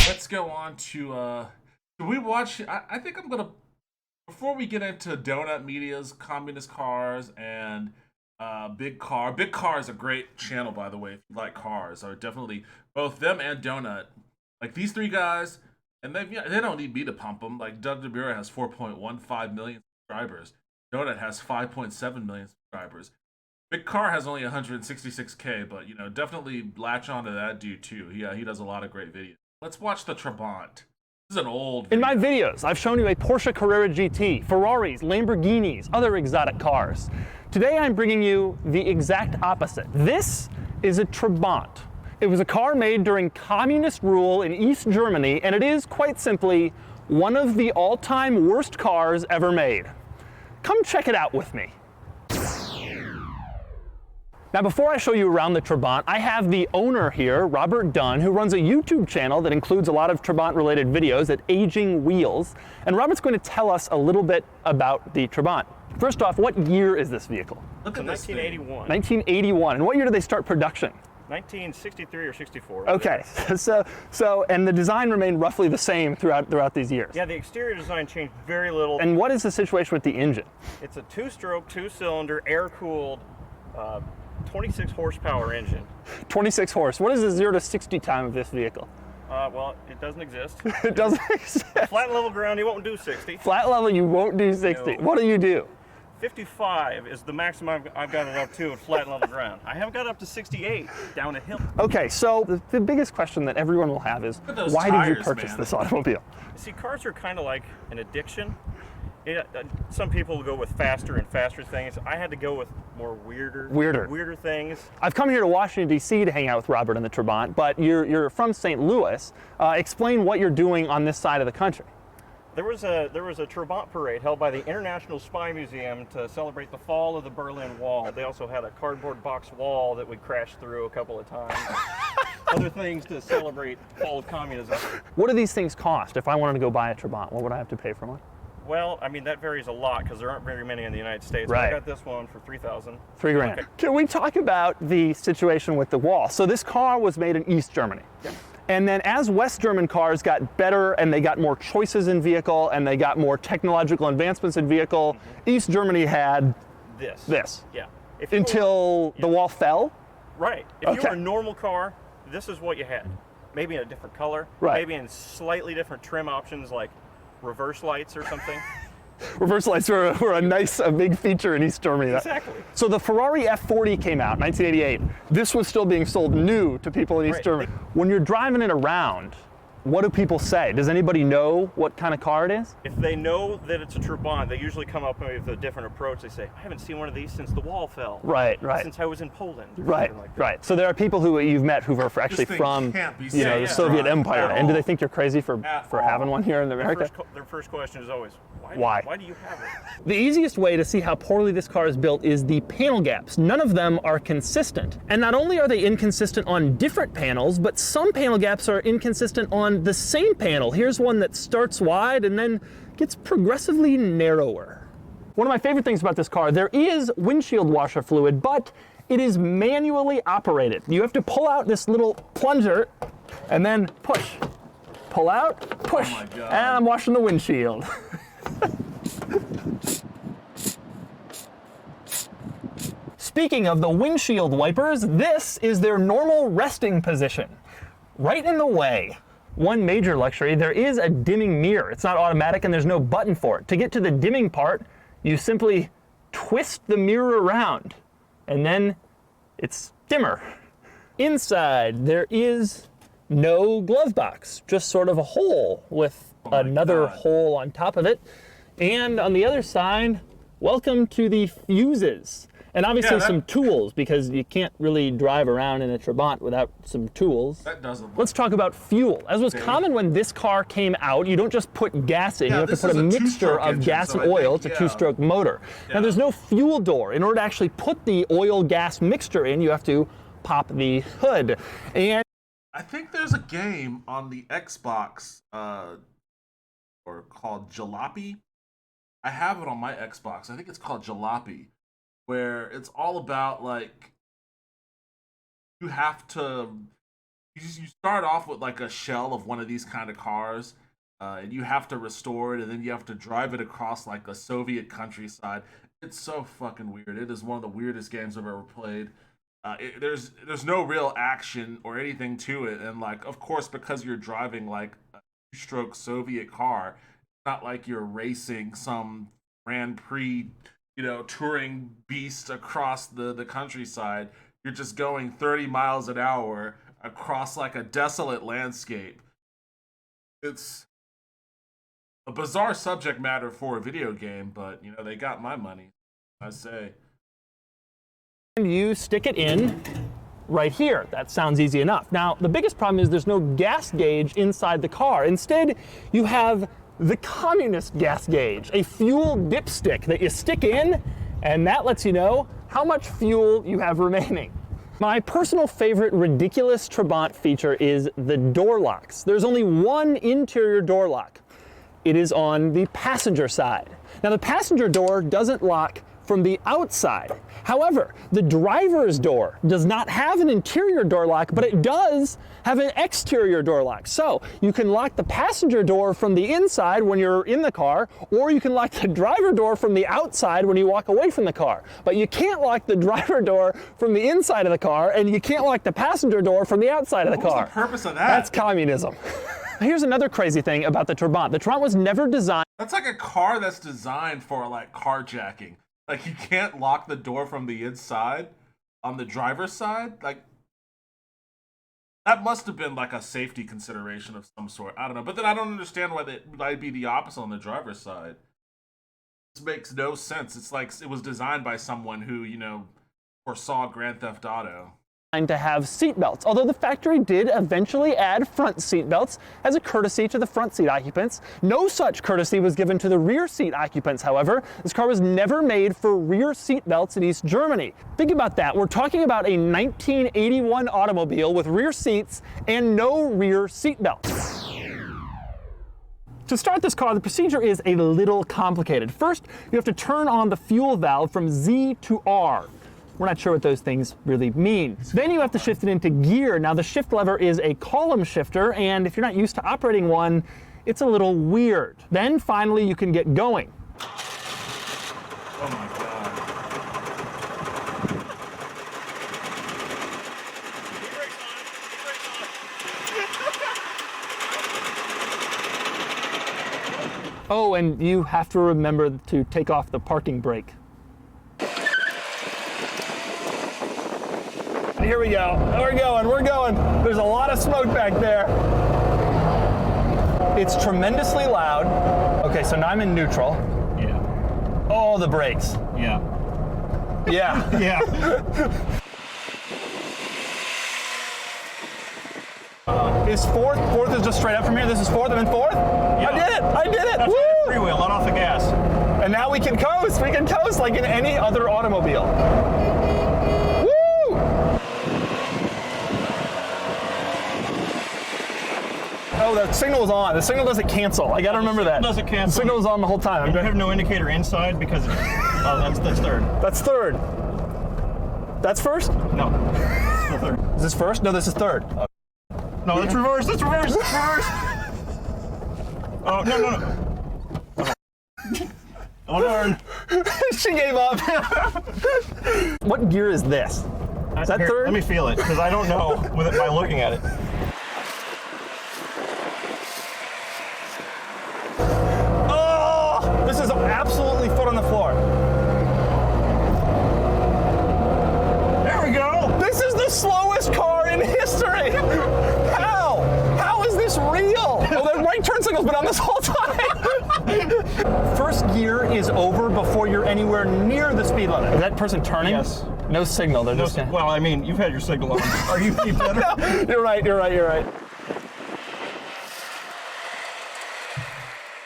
let's go on to do we watch I think I'm gonna before we get into Donut Media's communist cars and Big Car is a great channel, by the way, if you like cars. Are definitely both them and Donut, like these three guys, and they don't need me to pump them. Like Doug DeMura has 4.15 million subscribers. Donut has 5.7 million subscribers. Big Car has only 166K, but definitely latch onto that dude too. He does a lot of great videos. Let's watch the Trabant. This is an old video. In my videos, I've shown you a Porsche Carrera GT, Ferraris, Lamborghinis, other exotic cars. Today I'm bringing you the exact opposite. This is a Trabant. It was a car made during communist rule in East Germany, and it is, quite simply, one of the all-time worst cars ever made. Come check it out with me. Now, before I show you around the Trabant, I have the owner here, Robert Dunn, who runs a YouTube channel that includes a lot of Trabant-related videos at Aging Wheels. And Robert's going to tell us a little bit about the Trabant. First off, what year is this vehicle? Look at 1981. 1981. And what year did they start production? 1963 or 64. Okay, and the design remained roughly the same throughout these years. Yeah, the exterior design changed very little. And what is the situation with the engine? It's a two-stroke, two-cylinder, air-cooled, 26 horsepower engine. 26 horse. What is the 0 to 60 time of this vehicle? Well, it doesn't exist. It doesn't exist. Flat level ground, you won't do 60. Flat level, you won't do 60. No. What do you do? 55 is the maximum I've got it up to at flat level ground. I haven't got up to 68 down a hill. Okay, so the biggest question that everyone will have is, why did you purchase this automobile? See, cars are kind of like an addiction. Some people will go with faster and faster things. I had to go with more weirder things. I've come here to Washington, D.C. to hang out with Robert in the Trabant, but you're from St. Louis. Explain what you're doing on this side of the country. There was a Trabant parade held by the International Spy Museum to celebrate the fall of the Berlin Wall. They also had a cardboard box wall that we crashed through a couple of times. Other things to celebrate fall of communism. What do these things cost? If I wanted to go buy a Trabant, what would I have to pay for one? Well, I mean, that varies a lot because there aren't very many in the United States. Right. I got this one for $3,000. $3,000. Okay. Can we talk about the situation with the wall? So this car was made in East Germany. Yeah. And then as West German cars got better and they got more choices in vehicle and they got more technological advancements in vehicle, East Germany had this. Yeah. Until the wall fell? Right. If you were a normal car, this is what you had. Maybe in a different color. Right. Maybe in slightly different trim options like reverse lights or something. Reverse lights were a big feature in East Germany. Exactly. So the Ferrari F4 came out in 1988. This was still being sold new to people in East Germany. When you're driving it around, what do people say? Does anybody know what kind of car it is? If they know that it's a Trabant, they usually come up with a different approach. They say, I haven't seen one of these since the wall fell. Right. Since I was in Poland. Right. So there are people who you've met who are actually from the Soviet Empire. And do they think you're crazy for having one here in America? Their first question is always, why? Why do you have it? The easiest way to see how poorly this car is built is the panel gaps. None of them are consistent. And not only are they inconsistent on different panels, but some panel gaps are inconsistent on the same panel. Here's one that starts wide and then gets progressively narrower. One of my favorite things about this car, there is windshield washer fluid, but it is manually operated. You have to pull out this little plunger and then push. Pull out, push, and I'm washing the windshield. Speaking of the windshield wipers, this is their normal resting position, right in the way. One major luxury, there is a dimming mirror. It's not automatic and there's no button for it. To get to the dimming part, you simply twist the mirror around and then it's dimmer. Inside, there is no glove box, just sort of a hole with another hole on top of it. And on the other side, welcome to the fuses. And obviously some tools, because you can't really drive around in a Trabant without some tools. That doesn't work. Let's talk about fuel. As was common when this car came out, you don't just put gas in, you have to put a mixture of gas and oil. It's a two-stroke motor. Now there's no fuel door. In order to actually put the oil-gas mixture in, you have to pop the hood. And I think there's a game on the Xbox or called Jalopy. I have it on my Xbox. I think it's called Jalopy, where it's all about like you have to you start off with like a shell of one of these kind of cars, and you have to restore it, and then you have to drive it across like a Soviet countryside. It's so fucking weird. It is one of the weirdest games I've ever played. There's no real action or anything to it, and like of course because you're driving like a two-stroke Soviet car, it's not like you're racing some Grand Prix, touring beast across the countryside. You're just going 30 miles an hour across like a desolate landscape. It's a bizarre subject matter for a video game, but they got my money, I say. And you stick it in right here. That sounds easy enough. Now, the biggest problem is there's no gas gauge inside the car. Instead, you have the communist gas gauge, a fuel dipstick that you stick in, and that lets you know how much fuel you have remaining. My personal favorite ridiculous Trabant feature is the door locks. There's only one interior door lock. It is on the passenger side. Now, the passenger door doesn't lock from the outside. However, the driver's door does not have an interior door lock, but it does have an exterior door lock. So you can lock the passenger door from the inside when you're in the car, or you can lock the driver door from the outside when you walk away from the car. But you can't lock the driver door from the inside of the car, and you can't lock the passenger door from the outside of the car. What's the purpose of that? That's communism. Here's another crazy thing about the Trabant. The Trabant was never designed. That's like a car that's designed for like carjacking. Like, you can't lock the door from the inside on the driver's side? Like, that must have been like a safety consideration of some sort. I don't know. But then I don't understand why that might be the opposite on the driver's side. This makes no sense. It's like it was designed by someone who, foresaw Grand Theft Auto. To have seatbelts, although the factory did eventually add front seatbelts as a courtesy to the front seat occupants. No such courtesy was given to the rear seat occupants, however. This car was never made for rear seatbelts in East Germany. Think about that. We're talking about a 1981 automobile with rear seats and no rear seatbelts. To start this car, the procedure is a little complicated. First, you have to turn on the fuel valve from Z to R. We're not sure what those things really mean. Then you have to shift it into gear. Now, the shift lever is a column shifter, and if you're not used to operating one, it's a little weird. Then finally you can get going. Oh my god. Oh, and you have to remember to take off the parking brake. Here we go. We're going. There's a lot of smoke back there. It's tremendously loud. Okay, so now I'm in neutral. Yeah. Oh, the brakes. Yeah. Yeah. Yeah. Is fourth? Fourth is just straight up from here. This is fourth. I'm in fourth. Yeah. I did it. That's Woo! freewheel, let off the gas. And now we can coast. We can coast like in any other automobile. Woo! Oh, the signal is on. The signal doesn't cancel. I gotta remember that. It doesn't cancel. The signal is on the whole time. You have no indicator inside because that's third. That's third. That's first? No. Still third. Is this first? No, this is third. No, that's reverse. That's reverse. That's reverse. Oh, no. Oh, darn. She gave up. What gear is this? Is that Here, third? Let me feel it, because I don't know with it by looking at it. Oh! This is absolutely foot on the floor. There we go. This is the slowest car in history. How? How is this real? Oh, the right turn signal's been on this whole time. First gear is over before you're anywhere near the speed limit. Is that person turning? Yes. No signal. They're just. Well, I mean, you've had your signal on. Are you any better? No, you're right.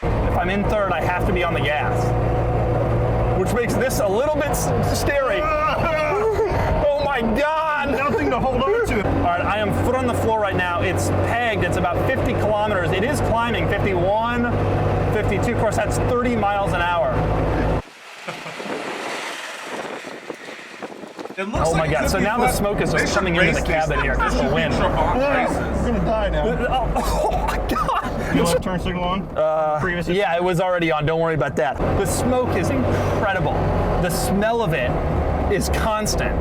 If I'm in third, I have to be on the gas, which makes this a little bit scary. Oh my God! Nothing to hold on to. All right, I am foot on the floor right now. It's pegged. It's about 50 kilometers. It is climbing 51, 52. Of course, that's 30 miles an hour. It looks Oh my like it God, could so be now the fun. smoke is They just should coming into race the these cabin things. here. There This will should be win. Trabant I'm races. gonna die now. Oh my God. You left turn signal on? Previously? Yeah, it was already on. Don't worry about that. The smoke is incredible. The smell of it is constant.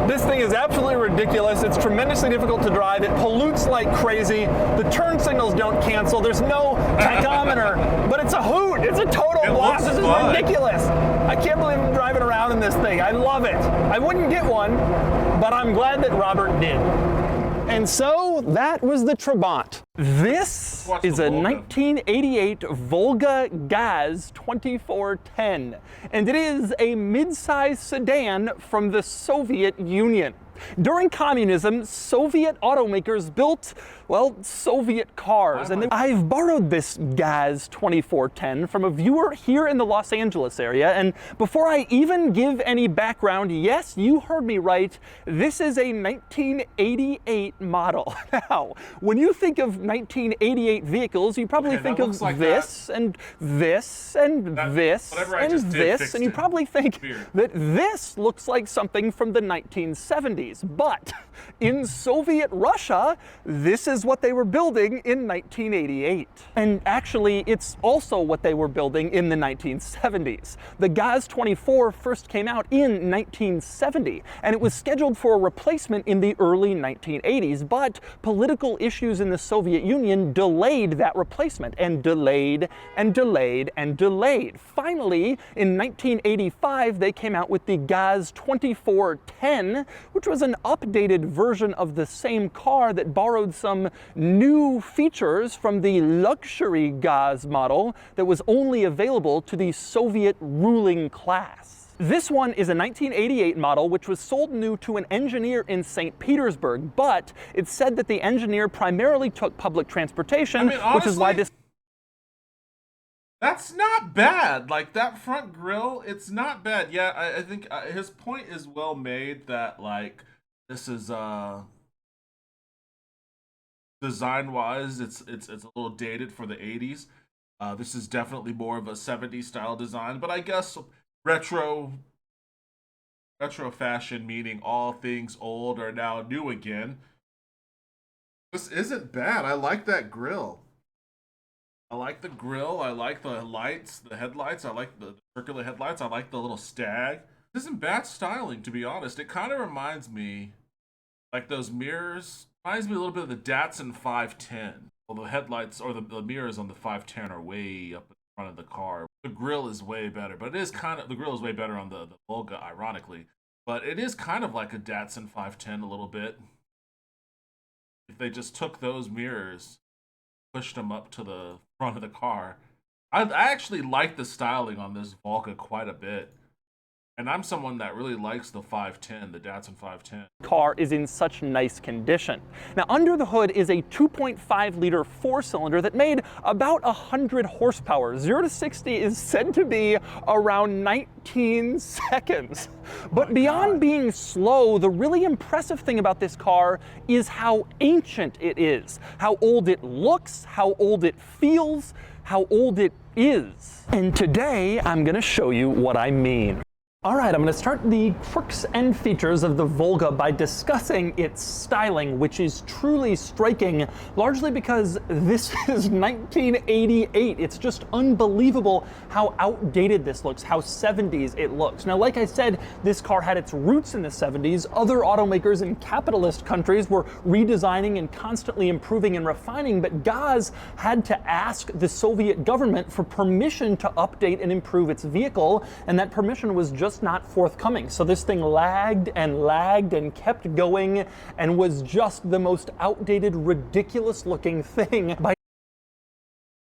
This thing is absolutely ridiculous. It's tremendously difficult to drive. It pollutes like crazy. The turn signals don't cancel. There's no tachometer, but it's a hoot. It's a total blast. This is fun. ridiculous. I can't believe I'm driving around in this thing. I love it. I wouldn't get one, but I'm glad that Robert did. And so that was the Trabant. This Watch is the a Volga. 1988 Volga GAZ 2410, and it is a mid-size sedan from the Soviet Union. During communism, Soviet automakers built, well, Soviet cars. And I've borrowed this GAZ 2410 from a viewer here in the Los Angeles area. And before I even give any background, yes, you heard me right, this is a 1988 model. Now, when you think of 1988 vehicles, you probably Okay, think that of looks like this and this and this whatever I and just did this, fixed and you it. probably think Weird. that this looks like something from the 1970s. But in Soviet Russia, this is what they were building in 1988. And actually, it's also what they were building in the 1970s. The GAZ 24 first came out in 1970, and it was scheduled for a replacement in the early 1980s, but political issues in the Soviet Union delayed that replacement, and delayed and delayed and delayed. Finally, in 1985, they came out with the GAZ 2410, which was an updated version of the same car that borrowed some new features from the luxury GAZ model that was only available to the Soviet ruling class. This one is a 1988 model which was sold new to an engineer in St. Petersburg, but it's said that the engineer primarily took public transportation, which is why honestly, this That's not bad. Like that front grille, it's not bad. Yeah, I think his point is well made that like this is design wise, it's a little dated for the 80s. This is definitely more of a 70s style design, but I guess retro fashion, meaning all things old are now new again. This isn't bad. I like that grille. I like the grill. I like the lights, the headlights. I like the circular headlights. I like the little stag. This isn't bad styling, to be honest. It kind of reminds me, like those mirrors, reminds me a little bit of the Datsun 510. Well, the headlights or the mirrors on the 510 are way up in front of the car. The grill is way better, but it is kind of, the grill is way better on the Volga, ironically. But it is kind of like a Datsun 510 a little bit. If they just took those mirrors, pushed them up to the front of the car. I actually like the styling on this Volga quite a bit. And I'm someone that really likes the 510, the Datsun 510. car is in such nice condition. Now, under the hood is a 2.5-liter four-cylinder that made about 100 horsepower. 0 to 60 is said to be around 19 seconds. But beyond being slow, the really impressive thing about this car is how ancient it is, how old it looks, how old it feels, how old it is. And today, I'm gonna show you what I mean. All right, I'm going to start the quirks and features of the Volga by discussing its styling, which is truly striking, largely because this is 1988. It's just unbelievable how outdated this looks, how 70s it looks. Now, like I said, this car had its roots in the 70s. Other automakers in capitalist countries were redesigning and constantly improving and refining, but GAZ had to ask the Soviet government for permission to update and improve its vehicle, and that permission was just not forthcoming. So this thing lagged and kept going and was just the most outdated, ridiculous looking thing. A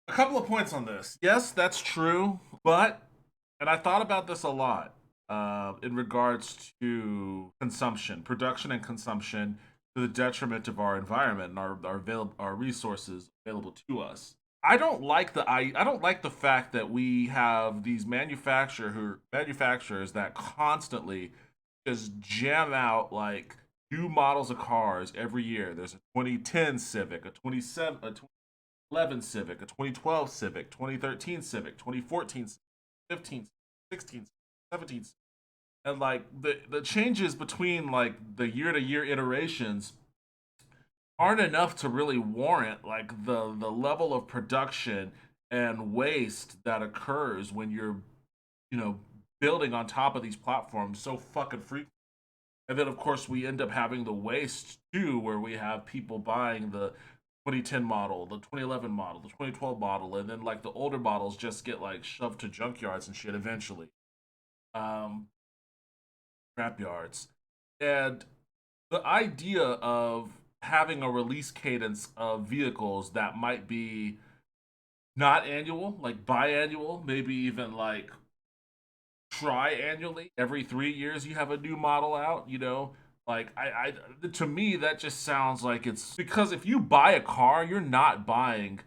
couple of points on this. Yes, that's true, but, and I thought about this a lot in regards to consumption, production and consumption to the detriment of our environment and our resources available to us. I don't like the fact that we have these manufacturers that constantly just jam out like new models of cars every year. There's a 2010 Civic, a 2011 Civic, a 2012 Civic, 2013 Civic, 2014 Civic, 15, 16, 17. and like the changes between like the year to year iterations aren't enough to really warrant like the level of production and waste that occurs when you're, you know, building on top of these platforms so fucking frequently. And then of course we end up having the waste too, where we have people buying the 2010 model, the 2011 model, the 2012 model, and then like the older models just get like shoved to junkyards and shit eventually. Um, Scrap yards. And the idea of having a release cadence of vehicles that might be not annual, like biannual, maybe even like triannually. Every 3 years, you have a new model out. You know, like to me, that just sounds like it's because if you buy a car, you're not buying.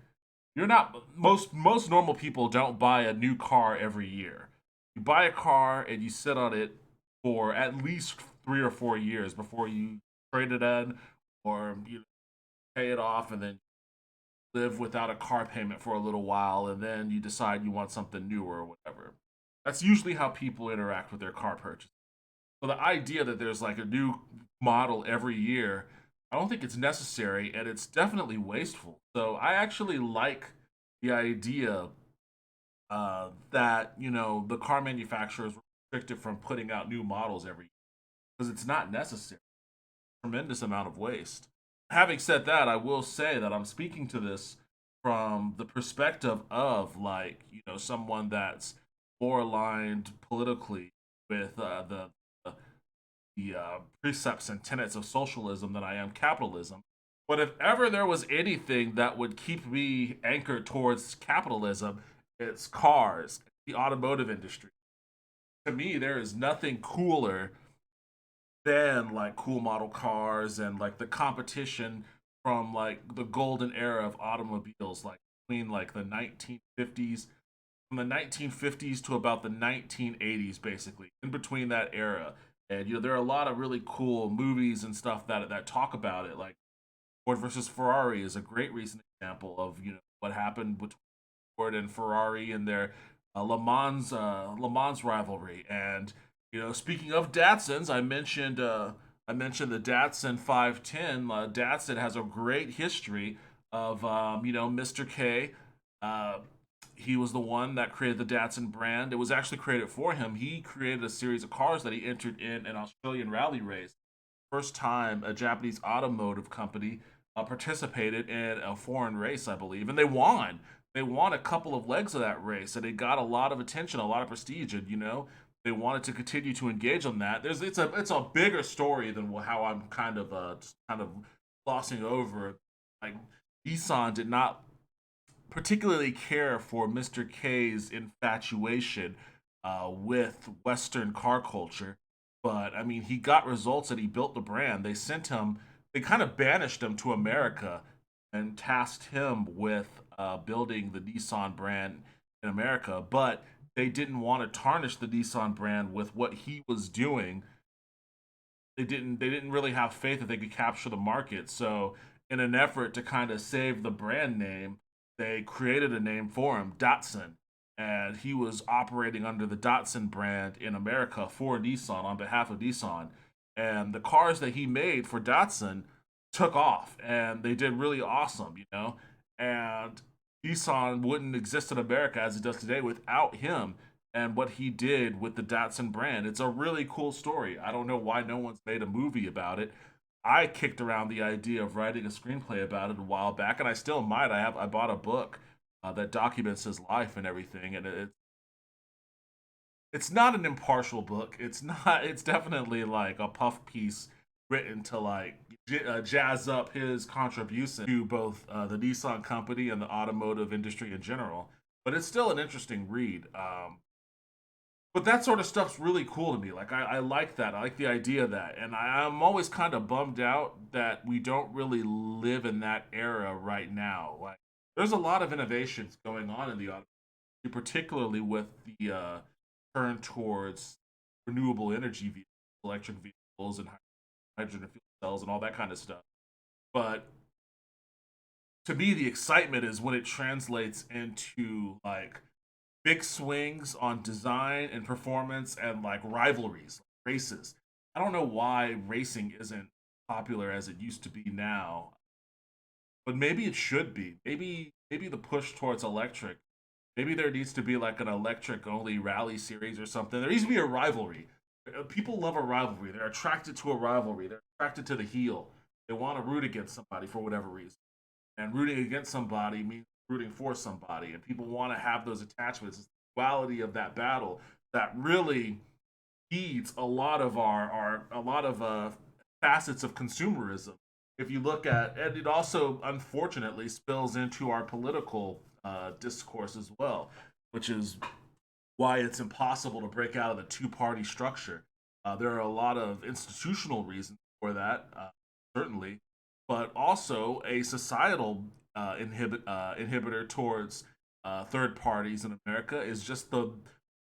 You're not most normal people don't buy a new car every year. You buy a car and you sit on it for at least 3 or 4 years before you trade it in, or you pay it off and then live without a car payment for a little while, and then you decide you want something newer or whatever. That's usually how people interact with their car purchase. So the idea that there's like a new model every year, I don't think it's necessary, and it's definitely wasteful. So I actually like the idea that the car manufacturers were restricted from putting out new models every year because it's not necessary. Tremendous amount of waste. Having said that, I will say that I'm speaking to this from the perspective of like someone that's more aligned politically with the precepts and tenets of socialism than I am capitalism. But if ever there was anything that would keep me anchored towards capitalism, it's cars, the automotive industry. To me, there is nothing cooler than like cool model cars and like the competition from like the golden era of automobiles, like between like the 1950s, from the 1950s to about the 1980s, basically in between that era. And there are a lot of really cool movies and stuff that talk about it. Like Ford versus Ferrari is a great recent example of what happened between Ford and Ferrari and their Le Mans rivalry. And speaking of Datsuns, I mentioned the Datsun 510. Datsun has a great history of Mr. K. Uh, he was the one that created the Datsun brand. It was actually created for him. He created a series of cars that he entered in an Australian rally race. First time a Japanese automotive company participated in a foreign race, I believe, and they won. They won a couple of legs of that race, and it got a lot of attention, a lot of prestige, and they wanted to continue to engage on that. It's a bigger story than how I'm kind of glossing over. Like Nissan did not particularly care for Mr. K's infatuation with Western car culture. But I mean, he got results and he built the brand. They kind of banished him to America and tasked him with building the Nissan brand in America. But they didn't want to tarnish the Nissan brand with what he was doing. They didn't really have faith that they could capture the market. So in an effort to kind of save the brand name, they created a name for him, Datsun. And he was operating under the Datsun brand in America for Nissan on behalf of Nissan. And the cars that he made for Datsun took off and they did really awesome. And Nissan wouldn't exist in America as it does today without him and what he did with the Datsun brand. It's a really cool story. I don't know why no one's made a movie about it. I kicked around the idea of writing a screenplay about it a while back, and I still might. I bought a book that documents his life and everything, and it's not an impartial book. It's not. It's definitely like a puff piece written to like jazz up his contribution to both the Nissan company and the automotive industry in general. But it's still an interesting read. But that sort of stuff's really cool to me. Like I like that. I like the idea of that, and I'm always kind of bummed out that we don't really live in that era right now. Like there's a lot of innovations going on in the auto, particularly with the turn towards renewable energy vehicles, electric vehicles, and hydrogen fuel cells, and all that kind of stuff. But to me, the excitement is when it translates into like big swings on design and performance and like rivalries. races. I don't know why racing isn't popular as it used to be now, but maybe it should be. Maybe the push towards electric. Maybe there needs to be like an electric only rally series or something. There needs to be a rivalry. People love a rivalry. They're attracted to a rivalry. They're attracted to the heel. They want to root against somebody for whatever reason. And rooting against somebody means rooting for somebody. And people want to have those attachments. It's the duality of that battle that really feeds a lot of facets of consumerism. If you look at, and it also unfortunately spills into our political discourse as well, which is why it's impossible to break out of the two-party structure. There are a lot of institutional reasons for that, certainly, but also a societal inhibitor towards third parties in America is just the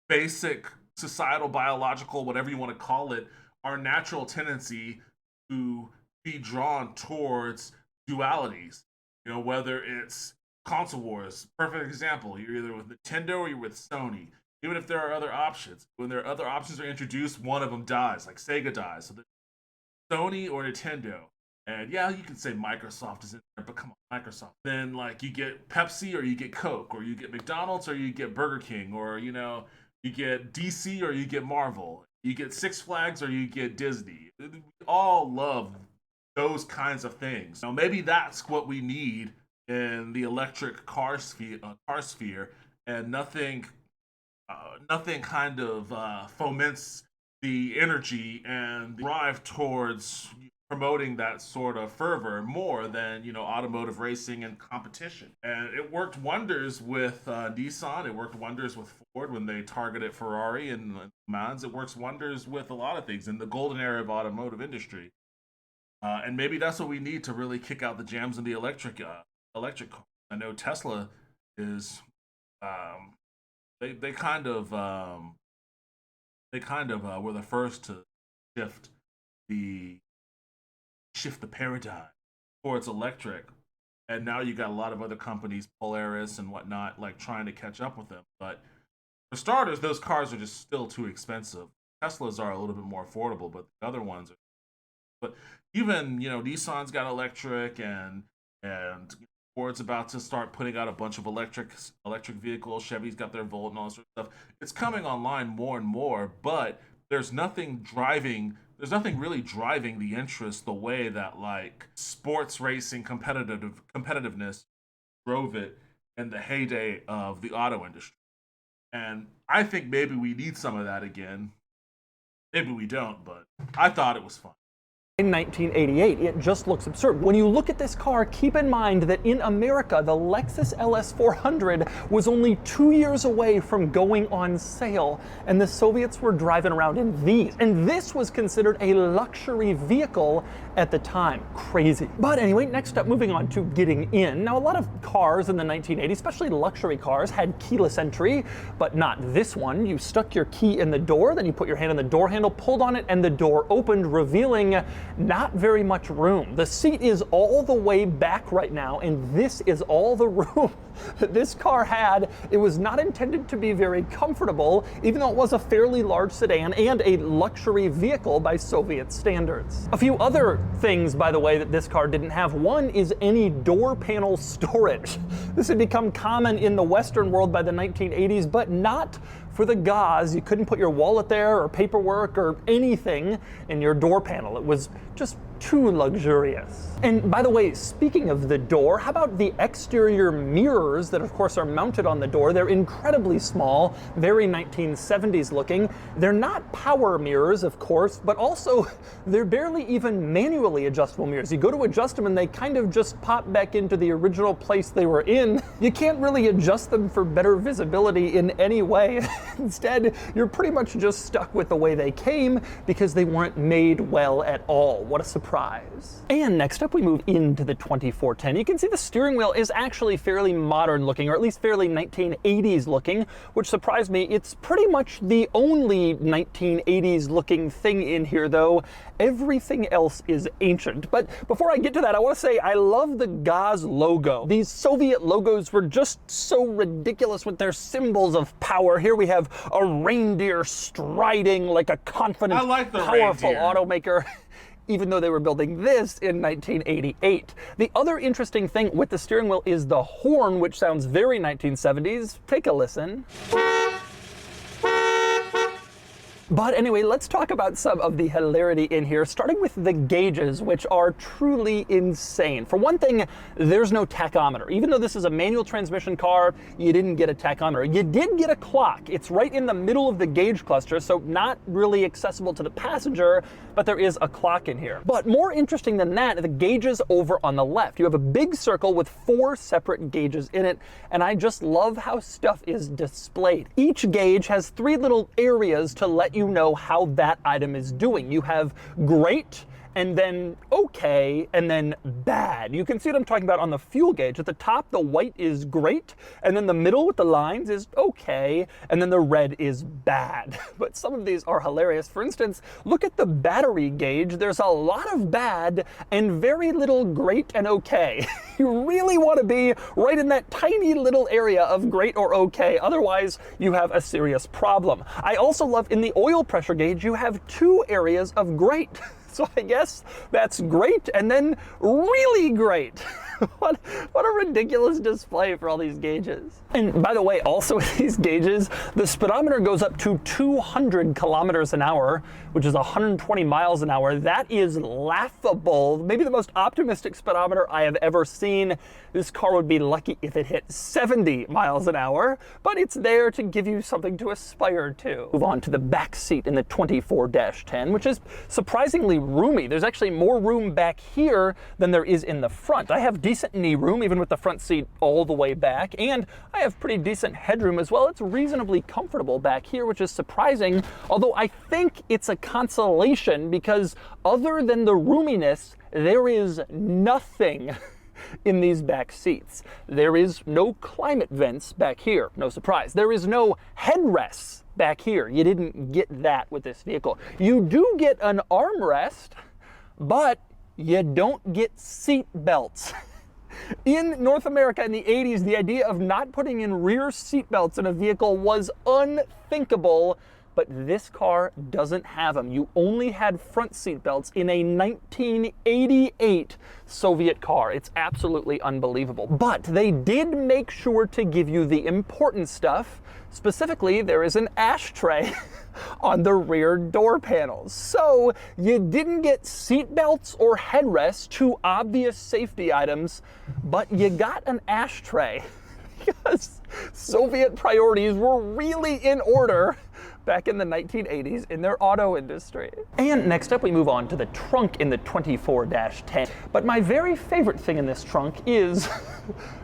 basic societal, biological, whatever you want to call it, our natural tendency to be drawn towards dualities. You know, whether it's console wars, perfect example. You're either with Nintendo or you're with Sony. Even if there are other options, when there are other options are introduced, one of them dies, like Sega dies. So Sony or Nintendo. And yeah, you can say Microsoft is in there, but come on, Microsoft. Then like you get Pepsi or you get Coke, or you get McDonald's or you get Burger King, or you know, you get DC or you get Marvel. You get Six Flags or you get Disney. We all love those kinds of things. Now maybe that's what we need in the electric car sphere, and nothing kind of foments the energy and the drive towards promoting that sort of fervor more than, you know, automotive racing and competition. And it worked wonders with Nissan. It worked wonders with Ford when they targeted Ferrari and Mans. It works wonders with a lot of things in the golden era of automotive industry. And maybe that's what we need to really kick out the jams in the electric car. I know Tesla is they kind of were the first to shift the paradigm towards electric, and now you got a lot of other companies, Polaris and whatnot, like trying to catch up with them. But for starters, those cars are just still too expensive. Teslas are a little bit more affordable, but the other ones are. But even, you know, Nissan's got electric, and Ford's about to start putting out a bunch of electric vehicles. Chevy's got their Volt and all that sort of stuff. It's coming online more and more, but there's nothing really driving the interest the way that like sports racing competitiveness drove it in the heyday of the auto industry. And I think maybe we need some of that again. Maybe we don't, but I thought it was fun. In 1988, it just looks absurd. When you look at this car, keep in mind that in America, the Lexus LS400 was only 2 years away from going on sale, and the Soviets were driving around in these. And this was considered a luxury vehicle at the time. Crazy. But anyway, next up, moving on to getting in. Now, a lot of cars in the 1980s, especially luxury cars, had keyless entry, but not this one. You stuck your key in the door, then you put your hand on the door handle, pulled on it, and the door opened, revealing not very much room. The seat is all the way back right now, and this is all the room that this car had. It was not intended to be very comfortable, even though it was a fairly large sedan and a luxury vehicle by Soviet standards. A few other things, by the way, that this car didn't have. One is any door panel storage. This had become common in the Western world by the 1980s, but not for the GAZ. You couldn't put your wallet there or paperwork or anything in your door panel. It was just too luxurious. And by the way, speaking of the door, how about the exterior mirrors that of course are mounted on the door? They're incredibly small, very 1970s looking. They're not power mirrors, of course, but also they're barely even manually adjustable mirrors. You go to adjust them and they kind of just pop back into the original place they were in. You can't really adjust them for better visibility in any way. Instead, you're pretty much just stuck with the way they came because they weren't made well at all. What a surprise. surprise. And next up we move into the 2410. You can see the steering wheel is actually fairly modern looking, or at least fairly 1980s looking, which surprised me. It's pretty much the only 1980s looking thing in here though. Everything else is ancient. But before I get to that, I want to say I love the GAZ logo. These Soviet logos were just so ridiculous with their symbols of power. Here we have a reindeer striding like a confident, powerful automaker, even though they were building this in 1988. The other interesting thing with the steering wheel is the horn, which sounds very 1970s. Take a listen. But anyway, let's talk about some of the hilarity in here, starting with the gauges, which are truly insane. For one thing, there's no tachometer. Even though this is a manual transmission car, you didn't get a tachometer. You did get a clock. It's right in the middle of the gauge cluster, so not really accessible to the passenger, but there is a clock in here. But more interesting than that, the gauges over on the left. You have a big circle with 4 separate gauges in it, and I just love how stuff is displayed. Each gauge has 3 little areas to let you know how that item is doing. You have great, and then okay, and then bad. You can see what I'm talking about on the fuel gauge. At the top, the white is great, and then the middle with the lines is okay, and then the red is bad. But some of these are hilarious. For instance, look at the battery gauge. There's a lot of bad and very little great and okay. You really want to be right in that tiny little area of great or okay, otherwise you have a serious problem. I also love in the oil pressure gauge, you have 2 areas of great. So I guess that's great and then really great. What a ridiculous display for all these gauges. And by the way, also with these gauges, the speedometer goes up to 200 kilometers an hour, which is 120 miles an hour. That is laughable. Maybe the most optimistic speedometer I have ever seen. This car would be lucky if it hit 70 miles an hour, but it's there to give you something to aspire to. Move on to the back seat in the 24-10, which is surprisingly roomy. There's actually more room back here than there is in the front. I have decent knee room, even with the front seat all the way back, and I have pretty decent headroom as well. It's reasonably comfortable back here, which is surprising, although I think it's a consolation because other than the roominess, there is nothing in these back seats. There is no climate vents back here, no surprise. There is no headrests back here. You didn't get that with this vehicle. You do get an armrest, but you don't get seat belts. In North America in the 80s, the idea of not putting in rear seat belts in a vehicle was unthinkable, but this car doesn't have them. You only had front seat belts in a 1988 Soviet car. It's absolutely unbelievable. But they did make sure to give you the important stuff. Specifically, there is an ashtray on the rear door panels. So you didn't get seat belts or headrests, 2 obvious safety items, but you got an ashtray because Soviet priorities were really in order back in the 1980s in their auto industry. And next up we move on to the trunk in the 24-10. But my very favorite thing in this trunk is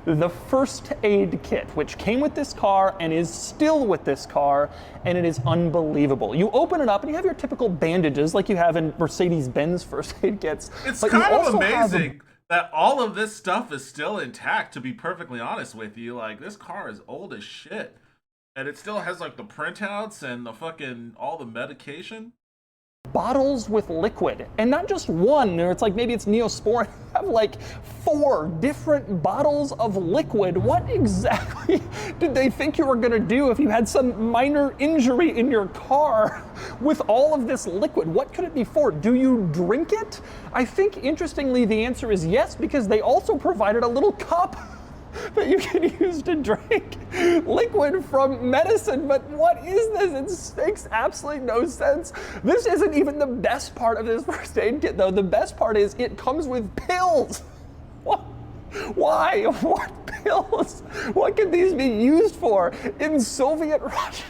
the first aid kit, which came with this car and is still with this car, and it is unbelievable. You open it up and you have your typical bandages like you have in Mercedes-Benz first aid kits. It's kind of amazing that all of this stuff is still intact, to be perfectly honest with you. Like, this car is old as shit. And it still has like the printouts and the fucking all the medication. Bottles with liquid, and not just one, or it's like maybe it's Neosporin. Have like 4 different bottles of liquid. What exactly did they think you were gonna do if you had some minor injury in your car with all of this liquid? What could it be for? Do you drink it? I think interestingly the answer is yes, because they also provided a little cup that you can use to drink liquid from medicine. But what is this? It makes absolutely no sense. This isn't even the best part of this first aid kit though. The best part is it comes with pills. What? Why? What pills? What could these be used for in Soviet Russia?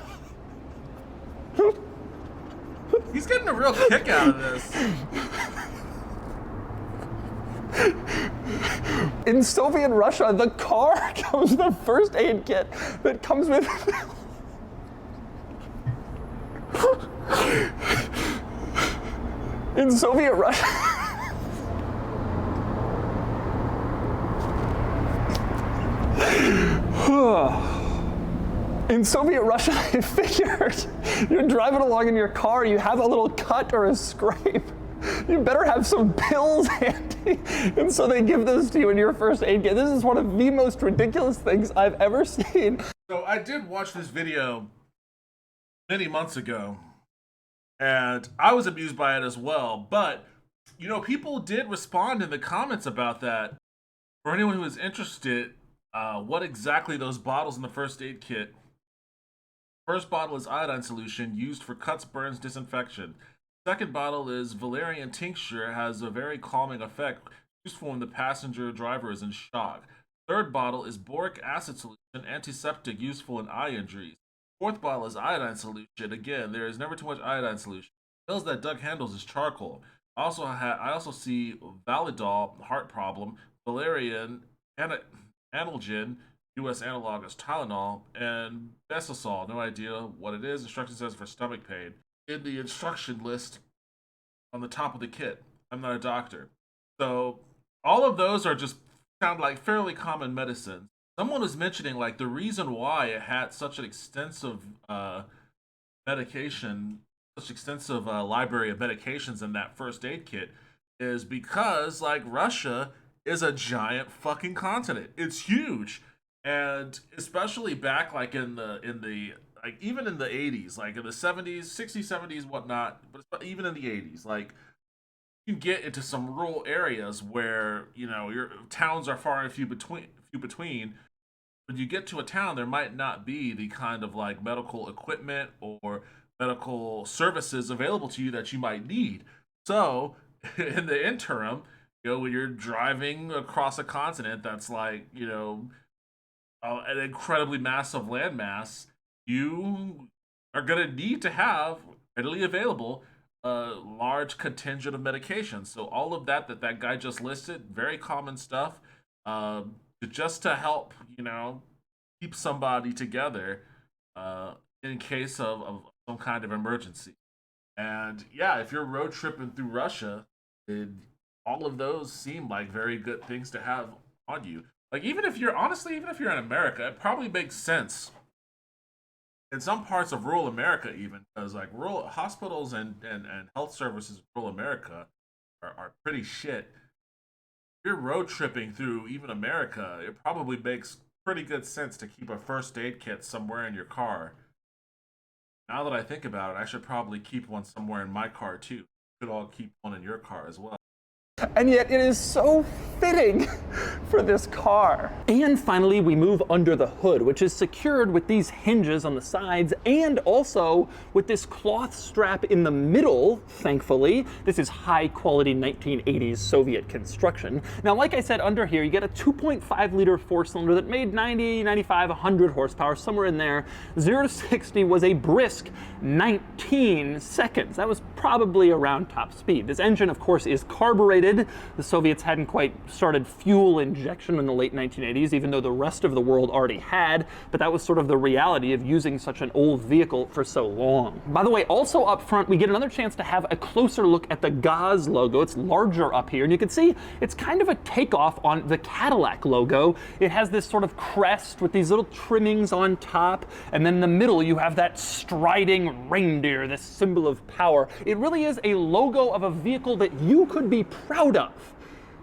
He's getting a real kick out of this. In Soviet Russia, the car comes with the first aid kit that comes with in Soviet Russia. In Soviet Russia, I figured you're driving along in your car, you have a little cut or a scrape. You better have some pills handy. And so they give those to you in your first aid kit. This is one of the most ridiculous things I've ever seen. So I did watch this video many months ago, and I was amused by it as well. But, you know, people did respond in the comments about that. For anyone who is interested, what exactly those bottles in the first aid kit. First bottle is iodine solution used for cuts, burns, disinfection. Second bottle is valerian tincture, has a very calming effect, useful when the passenger driver is in shock. Third bottle is boric acid solution, antiseptic, useful in eye injuries. Fourth bottle is iodine solution. Again, there is never too much iodine solution. Pills that Doug handles is charcoal. I also see Validol, heart problem, valerian, analgin, U.S. analog is Tylenol, and Besosol. No idea what it is. Instruction says for stomach pain. In the instruction list on the top of the kit. I'm not a doctor. So all of those are just sound like fairly common medicines. Someone was mentioning like the reason why it had such an extensive medication, such extensive library of medications in that first aid kit is because like Russia is a giant fucking continent. It's huge. And especially back like in the like even in the 80s, like in the 70s, 60s, 70s, whatnot, but even in the 80s, like you can get into some rural areas where, you know, your towns are far and few between. When you get to a town, there might not be the kind of like medical equipment or medical services available to you that you might need. So in the interim, you know, when you're driving across a continent that's like, you know, an incredibly massive landmass, you are going to need to have readily available a large contingent of medications. So all of that guy just listed, very common stuff, just to help, you know, keep somebody together in case of some kind of emergency. And yeah, if you're road tripping through Russia, all of those seem like very good things to have on you. Like, even if you're in America, it probably makes sense in some parts of rural America, even because like rural hospitals and health services in rural America are pretty shit. If you're road tripping through even America, it probably makes pretty good sense to keep a first aid kit somewhere in your car. Now that I think about it, I should probably keep one somewhere in my car too. You should all keep one in your car as well. And yet it is so fitting for this car. And finally, we move under the hood, which is secured with these hinges on the sides and also with this cloth strap in the middle, thankfully. This is high quality 1980s Soviet construction. Now, like I said, under here, you get a 2.5 liter four cylinder that made 90, 95, 100 horsepower, somewhere in there. 0 to 60 was a brisk 19 seconds. That was probably around top speed. This engine, of course, is carbureted. The Soviets hadn't quite started fuel injection in the late 1980s, even though the rest of the world already had, but that was sort of the reality of using such an old vehicle for so long. By the way, also up front, we get another chance to have a closer look at the GAZ logo. It's larger up here, and you can see it's kind of a takeoff on the Cadillac logo. It has this sort of crest with these little trimmings on top, and then in the middle you have that striding reindeer, this symbol of power. It really is a logo of a vehicle that you could be proud of,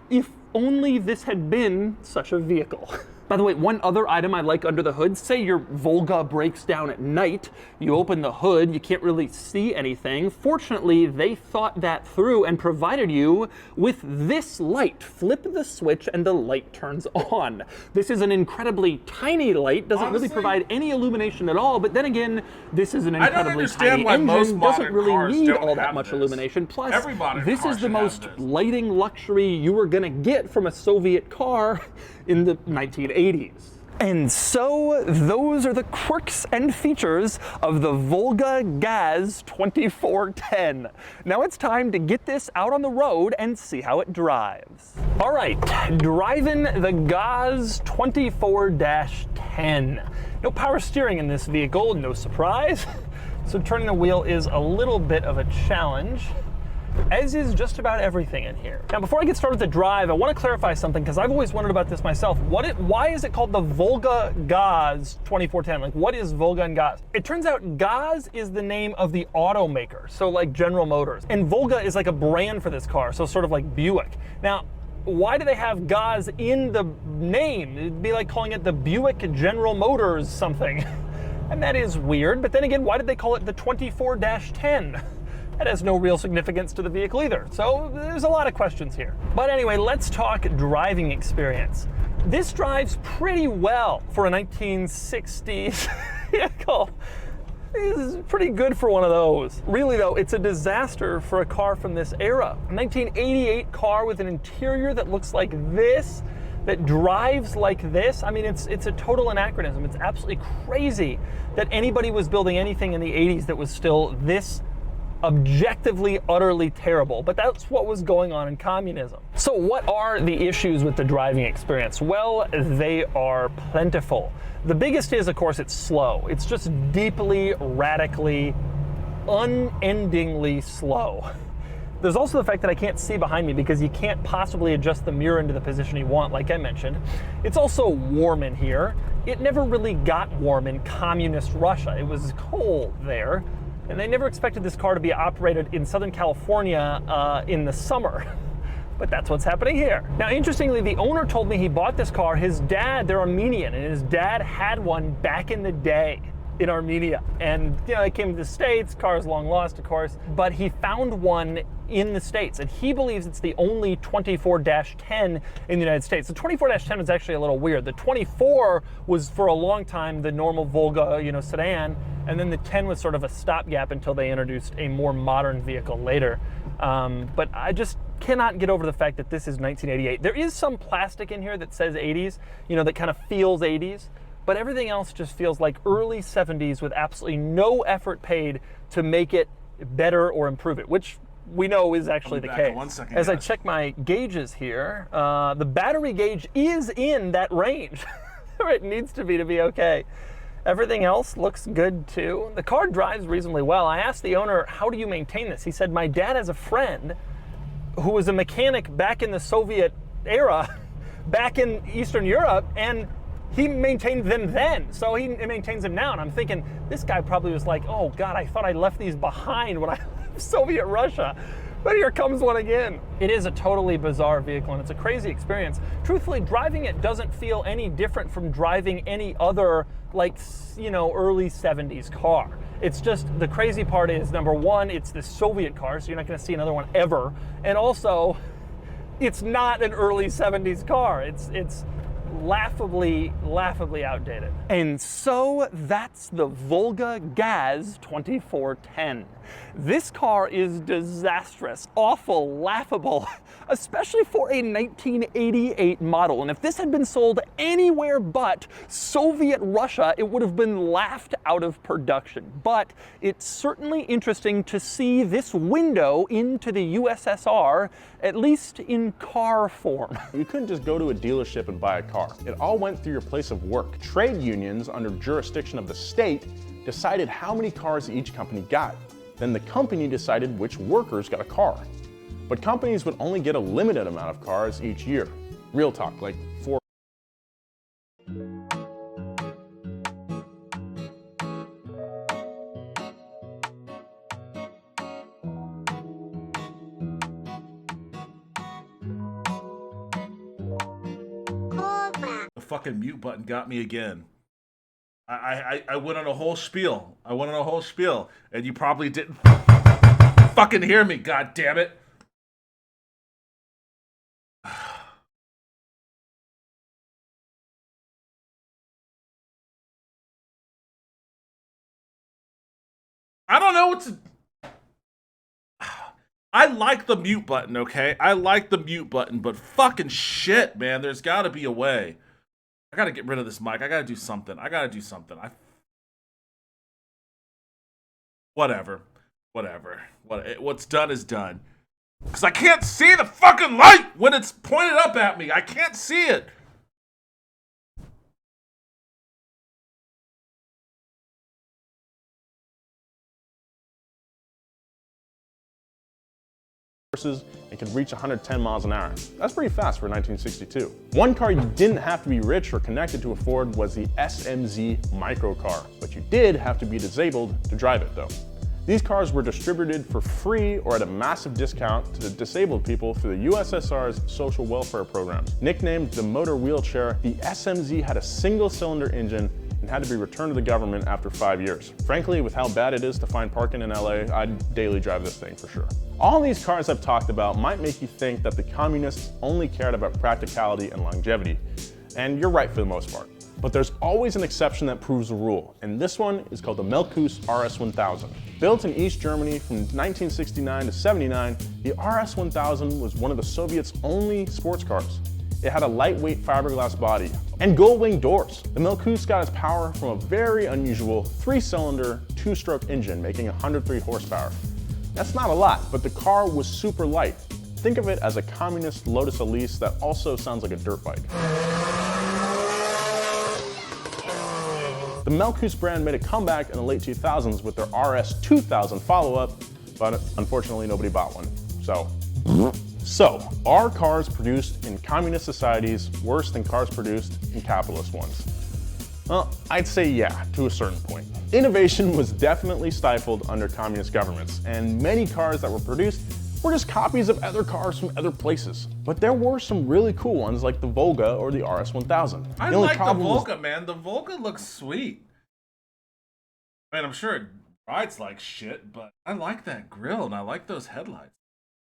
if only this had been such a vehicle. By the way, one other item I like under the hood, say your Volga breaks down at night, you open the hood, you can't really see anything. Fortunately, they thought that through and provided you with this light. Flip the switch and the light turns on. This is an incredibly tiny light, doesn't really provide any illumination at all, but then again, this is an incredibly tiny engine, doesn't really need all that much illumination. Plus, this is the most lighting luxury you were gonna get from a Soviet car in the 1980s. And so those are the quirks and features of the Volga GAZ 2410. Now it's time to get this out on the road and see how it drives. All right, driving the GAZ 24-10. No power steering in this vehicle, no surprise. So turning the wheel is a little bit of a challenge. as is just about everything in here. Now, before I get started with the drive, I want to clarify something because I've always wondered about this myself. Why is it called the Volga GAZ 2410? Like, what is Volga and GAZ? It turns out GAZ is the name of the automaker, so like General Motors. And Volga is like a brand for this car, so sort of like Buick. Now, why do they have GAZ in the name? It'd be like calling it the Buick General Motors something. And that is weird, but then again, why did they call it the 24-10? That has no real significance to the vehicle either. So there's a lot of questions here. But anyway, let's talk driving experience. This drives pretty well for a 1960s vehicle. This is pretty good for one of those. Really though, it's a disaster for a car from this era. A 1988 car with an interior that looks like this, that drives like this. I mean, it's a total anachronism. It's absolutely crazy that anybody was building anything in the 80s that was still this objectively, utterly terrible. But that's what was going on in communism. So what are the issues with the driving experience? Well, they are plentiful. The biggest is, of course, it's slow. It's just deeply, radically, unendingly slow. There's also the fact that I can't see behind me because you can't possibly adjust the mirror into the position you want, like I mentioned. It's also warm in here. It never really got warm in communist Russia. It was cold there, and they never expected this car to be operated in Southern California in the summer. But that's what's happening here. Now, interestingly, the owner told me he bought this car. His dad, they're Armenian, and his dad had one back in the day in Armenia. And, you know, they came to the States, car's long lost, of course, but he found one in the States, and he believes it's the only 24-10 in the United States. The 24-10 was actually a little weird. The 24 was for a long time the normal Volga, you know, sedan, and then the 10 was sort of a stopgap until they introduced a more modern vehicle later. But I just cannot get over the fact that this is 1988. There is some plastic in here that says 80s, you know, that kind of feels 80s, but everything else just feels like early 70s with absolutely no effort paid to make it better or improve it, which we know is actually the case. As I check my gauges here, the battery gauge is in that range where it needs to be okay. Everything else looks good too. The car drives reasonably well. I asked the owner, how do you maintain this? He said, my dad has a friend who was a mechanic back in the Soviet era, back in Eastern Europe, and he maintained them then, so he maintains them now. And I'm thinking, this guy probably was like, oh God, I thought I left these behind when I left Soviet Russia. But here comes one again. It is a totally bizarre vehicle, and it's a crazy experience. Truthfully, driving it doesn't feel any different from driving any other, like, you know, early 70s car. It's just, the crazy part is, number one, it's the Soviet car, so you're not gonna see another one ever. And also, it's not an early 70s car. It's laughably outdated. And so that's the Volga GAZ 2410. This car is disastrous, awful, laughable, especially for a 1988 model. And if this had been sold anywhere but Soviet Russia, it would have been laughed out of production. But it's certainly interesting to see this window into the USSR, at least in car form. You couldn't just go to a dealership and buy a car. It all went through your place of work. Trade unions, under jurisdiction of the state, decided how many cars each company got. Then the company decided which workers got a car. But companies would only get a limited amount of cars each year. Real talk, like 4. The fucking mute button got me again. I went on a whole spiel. And you probably didn't fucking hear me, god damn it. I don't know what to... I like the mute button, okay? I like the mute button, but fucking shit, man. There's gotta be a way. I gotta get rid of this mic. I gotta do something. Whatever. What's done is done. Because I can't see the fucking light when it's pointed up at me. I can't see it. horses and could reach 110 miles an hour. That's pretty fast for 1962. One car you didn't have to be rich or connected to afford was the Smz Microcar, but you did have to be disabled to drive it though. These cars were distributed for free or at a massive discount to the disabled people through the USSR's social welfare programs. Nicknamed the motor wheelchair, the Smz had a single-cylinder engine and had to be returned to the government after 5 years. Frankly, with how bad it is to find parking in LA, I'd daily drive this thing for sure. All these cars I've talked about might make you think that the communists only cared about practicality and longevity, and you're right for the most part. But there's always an exception that proves the rule, and this one is called the Melcoos Rs-1000. Built in East Germany from 1969 to 79, the Rs-1000 was one of the Soviets' only sports cars. It had a lightweight fiberglass body and gull-wing doors. The Melcoos got its power from a very unusual 3-cylinder, 2-stroke engine making 103 horsepower. That's not a lot, but the car was super light. Think of it as a communist Lotus Elise that also sounds like a dirt bike. The Melcoos brand made a comeback in the late 2000s with their Rs-2000 follow-up, but unfortunately nobody bought one. So, are cars produced in communist societies worse than cars produced in capitalist ones? Well, I'd say yeah, to a certain point. Innovation was definitely stifled under communist governments, and many cars that were produced were just copies of other cars from other places. But there were some really cool ones like the Volga or the Rs-1000. I like the Volga, man. The Volga looks sweet. I mean, I'm sure it rides like shit, but I like that grille and I like those headlights.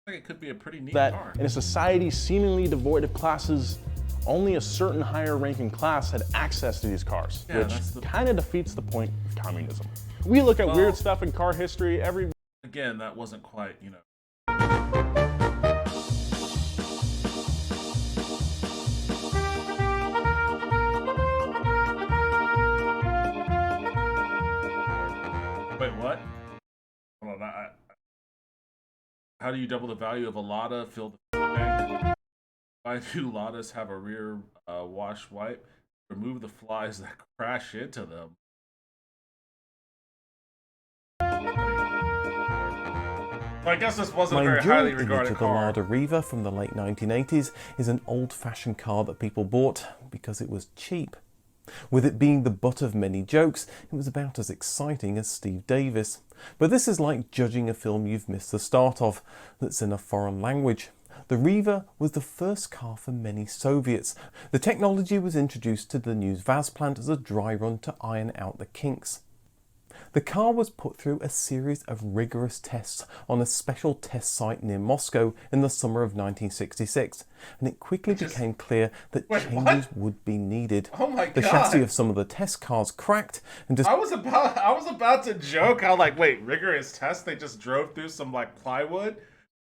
I think it could be a pretty neat car. In a society seemingly devoid of classes, only a certain higher ranking class had access to these cars, which kind of defeats the point of communism. We look at weird stuff in car history every... Again, that wasn't quite, you know. Wait, what? Hold on, how do you double the value of a Lada? Fill the tank. Why do Ladas have a rear wash wipe? Remove the flies that crash into them. I guess this wasn't a very highly regarded car. The Lada Riva from the late 1980s is an old-fashioned car that people bought because it was cheap. With it being the butt of many jokes, it was about as exciting as Steve Davis. But this is like judging a film you've missed the start of, that's in a foreign language. The Riva was the first car for many Soviets. The technology was introduced to the new VAZ plant as a dry run to iron out the kinks. The car was put through a series of rigorous tests on a special test site near Moscow in the summer of 1966, and it quickly became clear that changes would be needed. Oh my God. The chassis of some of the test cars cracked, and I was about to joke how, like, wait, rigorous tests? They just drove through some like plywood?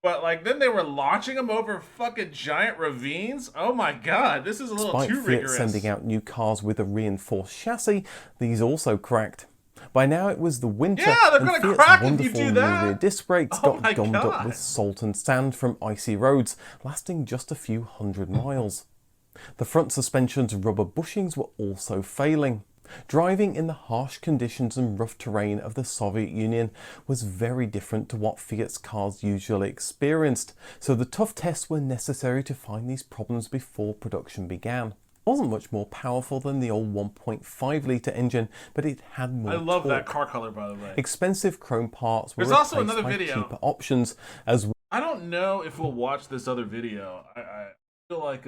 But like then they were launching them over fucking giant ravines? Oh my God, this is a little too rigorous. Despite Fiat sending out new cars with a reinforced chassis, these also cracked. By now it was the winter, and Fiat's wonderful new rear disc brakes got gummed up with salt and sand from icy roads, lasting just a few hundred miles. The front suspension's rubber bushings were also failing. Driving in the harsh conditions and rough terrain of the Soviet Union was very different to what Fiat's cars usually experienced, so the tough tests were necessary to find these problems before production began. It wasn't much more powerful than the old 1.5 litre engine, but it had more I love torque. that car color, by the way. Expensive chrome parts were There's also replaced another by video. cheaper options as well. I don't know if we'll watch this other video. I feel like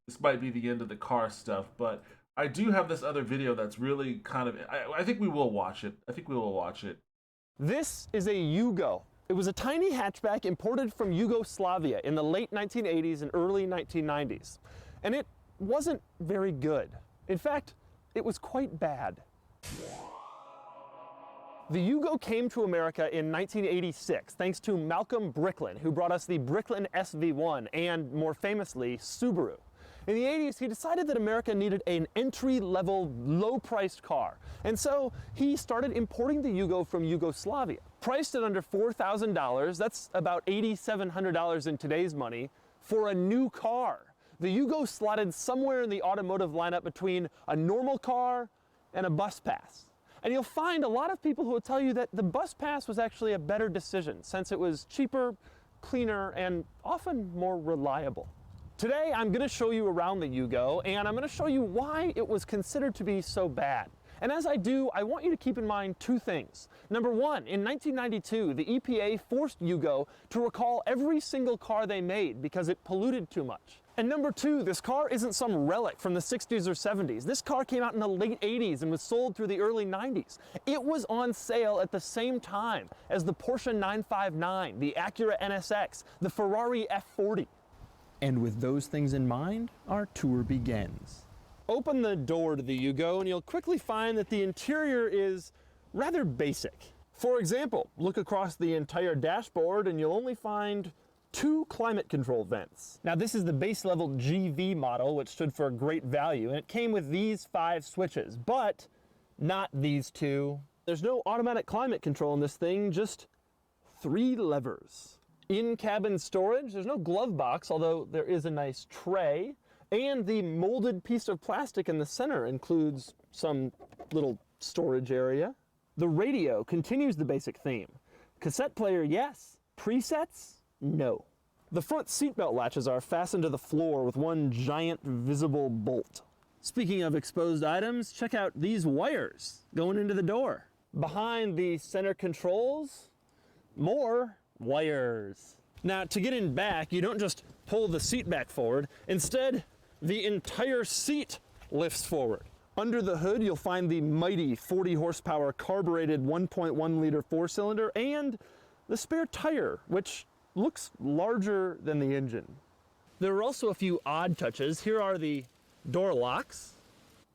this might be the end of the car stuff, but I do have this other video that's really kind of... I think we will watch it. This is a Yugo. It was a tiny hatchback imported from Yugoslavia in the late 1980s and early 1990s. And it wasn't very good. In fact, it was quite bad. The Yugo came to America in 1986 thanks to Malcolm Bricklin, who brought us the Bricklin SV1 and, more famously, Subaru. In the 80s, he decided that America needed an entry-level, low-priced car. And so he started importing the Yugo from Yugoslavia. Priced at under $4,000, that's about $8,700 in today's money, for a new car. The Yugo slotted somewhere in the automotive lineup between a normal car and a bus pass. And you'll find a lot of people who will tell you that the bus pass was actually a better decision since it was cheaper, cleaner and often more reliable. Today, I'm going to show you around the Yugo, and I'm going to show you why it was considered to be so bad. And as I do, I want you to keep in mind two things. Number one, in 1992, the EPA forced Yugo to recall every single car they made because it polluted too much. And number two, this car isn't some relic from the 60s or 70s. This car came out in the late 80s and was sold through the early 90s. It was on sale at the same time as the Porsche 959, the Acura NSX, the Ferrari F4. And with those things in mind, our tour begins. Open the door to the Yugo and you'll quickly find that the interior is rather basic. For example, look across the entire dashboard and you'll only find 2 climate control vents. Now this is the base level GV model, which stood for great value, and it came with these 5 switches, but not these 2. There's no automatic climate control in this thing, just 3 levers. In-cabin storage, there's no glove box, although there is a nice tray, and the molded piece of plastic in the center includes some little storage area. The radio continues the basic theme. Cassette player, yes. Presets, no. The front seatbelt latches are fastened to the floor with one giant visible bolt. Speaking of exposed items, check out these wires going into the door. Behind the center controls, more wires. Now, to get in back, you don't just pull the seat back forward. Instead, the entire seat lifts forward. Under the hood, you'll find the mighty 40 horsepower carbureted 1.1 liter 4-cylinder and the spare tire, which looks larger than the engine. There are also a few odd touches. Here are the door locks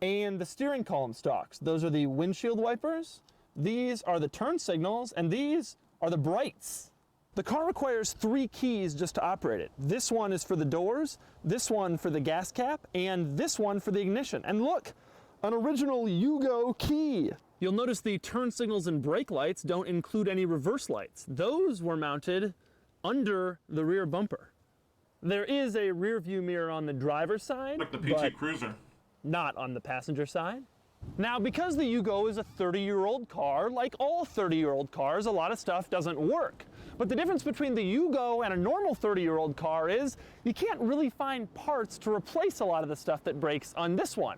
and the steering column stalks. Those are the windshield wipers. These are the turn signals, and these are the brights. The car requires 3 keys just to operate it. This one is for the doors, this one for the gas cap, and this one for the ignition. And look, an original Yugo key. You'll notice the turn signals and brake lights don't include any reverse lights. Those were mounted under the rear bumper. There is a rear view mirror on the driver's side, Like the PT Cruiser. not on the passenger side. Now, because the Yugo is a 30-year-old car, like all 30-year-old cars, a lot of stuff doesn't work. But the difference between the Yugo and a normal 30-year-old car is you can't really find parts to replace a lot of the stuff that breaks on this one.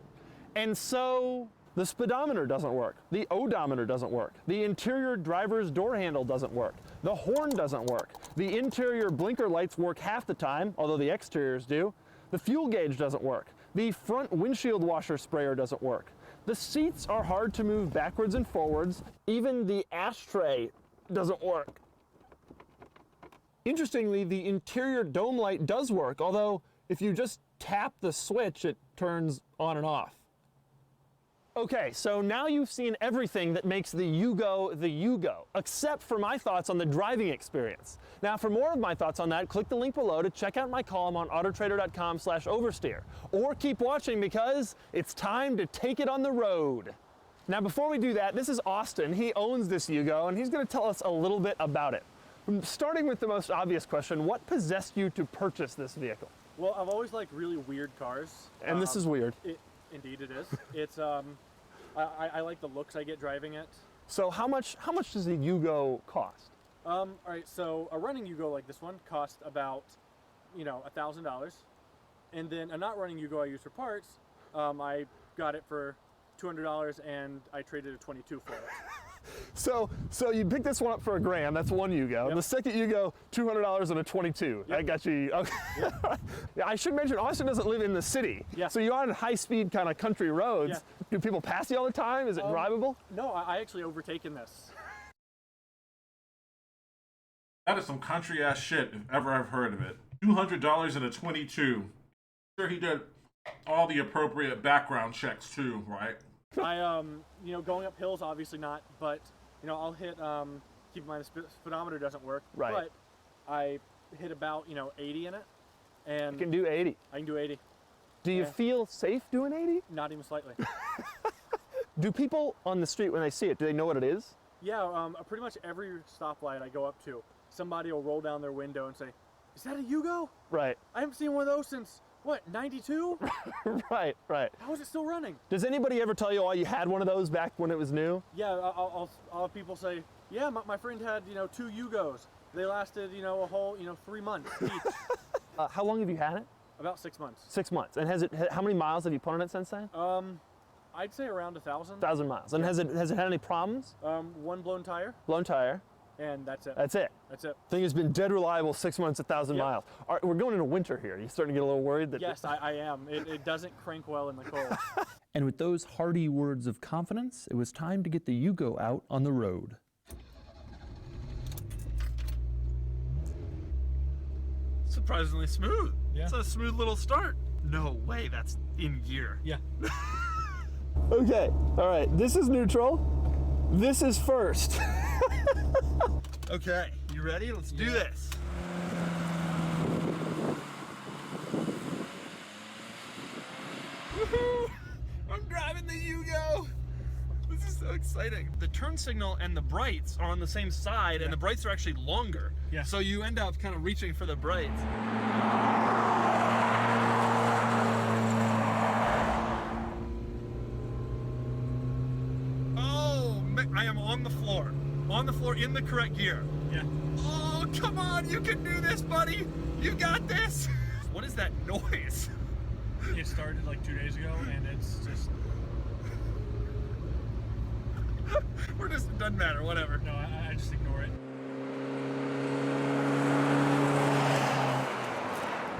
And so the speedometer doesn't work, the odometer doesn't work, the interior driver's door handle doesn't work, the horn doesn't work, the interior blinker lights work half the time, although the exteriors do, the fuel gauge doesn't work, the front windshield washer sprayer doesn't work. The seats are hard to move backwards and forwards. Even the ashtray doesn't work. Interestingly, the interior dome light does work, although if you just tap the switch, it turns on and off. Okay, so now you've seen everything that makes the Yugo, except for my thoughts on the driving experience. Now, for more of my thoughts on that, click the link below to check out my column on autotrader.com/oversteer. Or keep watching because it's time to take it on the road. Now, before we do that, this is Austin. He owns this Yugo, and he's going to tell us a little bit about it. Starting with the most obvious question, what possessed you to purchase this vehicle? Well, I've always liked really weird cars. And this is weird. Indeed it is. It's I like the looks I get driving it. So how much does a Yugo cost? All right, so a running Yugo like this one cost about, $1,000, and then a not running Yugo I use for parts, I got it for $200 and I traded a 22 for it. So you picked this one up for $1,000. That's one Yugo. Yep. And the second Yugo, $200 and a 22. Yep. I got you. Okay. Yeah, I should mention Austin doesn't live in the city. Yeah. So you're on high-speed kind of country roads. Yeah. Do people pass you all the time? Is it drivable? No, I actually overtaken this. That is some country ass shit if ever I've heard of it. $200 and a 22. Sure, he did all the appropriate background checks too, right? I going up hills obviously not, but I'll hit keep in mind the speedometer doesn't work. Right. But I hit about 80 in it, and You can do 80. I can do 80. Do you Yeah. feel safe doing 80? Not even slightly. Do people on the street, when they see it, do they know what it is? Yeah, pretty much every stoplight I go up to, somebody will roll down their window and say, "Is that a Yugo? Right. I haven't seen one of those since, what, 92? Right. How is it still running?" Does anybody ever tell you, oh, you had one of those back when it was new? Yeah, I'll have people say, "Yeah, my friend had, 2 Yugos. They lasted, you know, a whole, 3 months each. How long have you had it? About 6 months. 6 months. And how many miles have you put on it since then? I'd say around 1,000. 1,000 miles. And has it had any problems? One blown tire, Blown tire. and that's it. That's it. That's it. Thing has been dead reliable, 6 months, 1,000 Yep. miles. All right, we're going into winter here. You starting to get a little worried that? Yes, I am. It doesn't crank well in the cold. And with those hearty words of confidence, it was time to get the Yugo out on the road. Surprisingly smooth. Yeah. It's a smooth little start. No way that's in gear. Yeah. Okay, all right, this is neutral. This is first. Okay, you ready? Let's do this. Woohoo! I'm driving the Yugo. This is so exciting. The turn signal and the brights are on the same side, and the brights are actually longer. Yeah. So you end up kind of reaching for the brights. I am on the floor. On the floor in the correct gear. Yeah. Oh, come on, you can do this, buddy. You got this. What is that noise? It started like 2 days ago, and it's just... It doesn't matter, whatever. No, I just ignore it.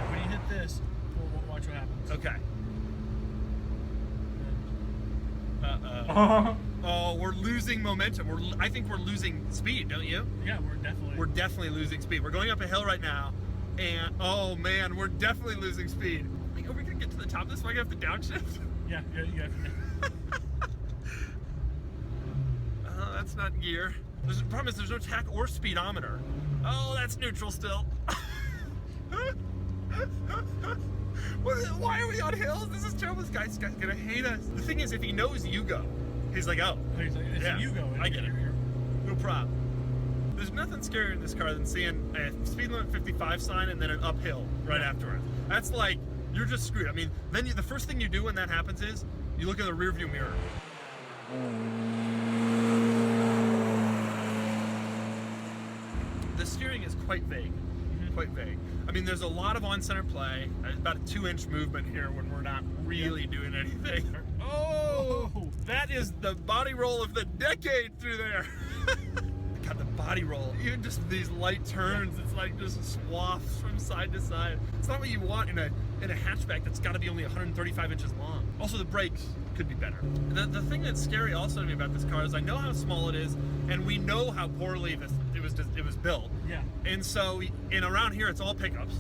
When you hit this, we'll watch what happens. Okay. Oh, we're losing momentum. I think we're losing speed, don't you? Yeah, We're definitely losing speed. We're going up a hill right now, and oh man, we're definitely losing speed. Are we gonna get to the top of this? Am I gonna have to downshift? Yeah, you have to. That's not gear. The problem is there's no tach or speedometer. Oh, that's neutral still. Why are we on hills? This is terrible. This guy's gonna hate us. The thing is, if he knows Yugo, he's like, oh. It's yeah, a Yugo. I get it. No problem. There's nothing scarier in this car than seeing a speed limit 55 sign and then an uphill right afterwards. That's like, you're just screwed. I mean, then the first thing you do when that happens is you look in the rearview mirror. The steering is quite vague. Quite vague. I mean, there's a lot of on-center play. There's about a 2-inch movement here when we're not really doing anything. Oh, that is the body roll of the decade through there. God, the body roll. Even just these light turns, it's like just swaths from side to side. It's not what you want in a hatchback that's got to be only 135 inches long. Also, the brakes could be better. The thing that's scary also to me about this car is I know how small it is, and we know how poorly it was built. Yeah. And so, around here, it's all pickups.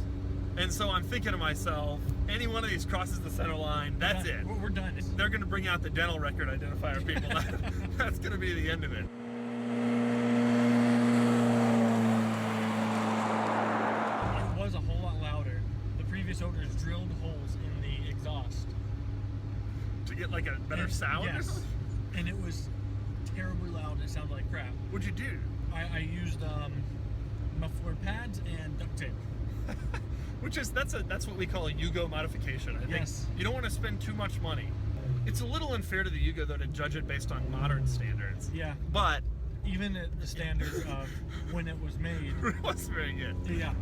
And so I'm thinking to myself, any one of these crosses the center line, that's it. We're done. They're going to bring out the dental record identifier people. That's going to be the end of it. It was a whole lot louder. The previous owners drilled holes in the exhaust. To get like a better sound? Or Yes. something? And it was terribly loud. It sounded like crap. What'd you do? I used muffler pads and duct tape. That's what we call a Yugo modification. I think Yes. you don't want to spend too much money. It's a little unfair to the Yugo though to judge it based on modern standards. Yeah. But Even at the standards of when it was made. it was very good. Yeah.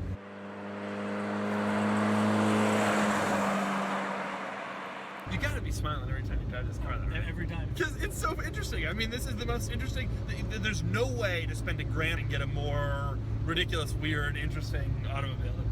You gotta be smiling every time you drive this car, though, right? Every time. Because it's so interesting. I mean, this is the most interesting. There's no way to spend $1,000 and get a more ridiculous, weird, interesting automobile than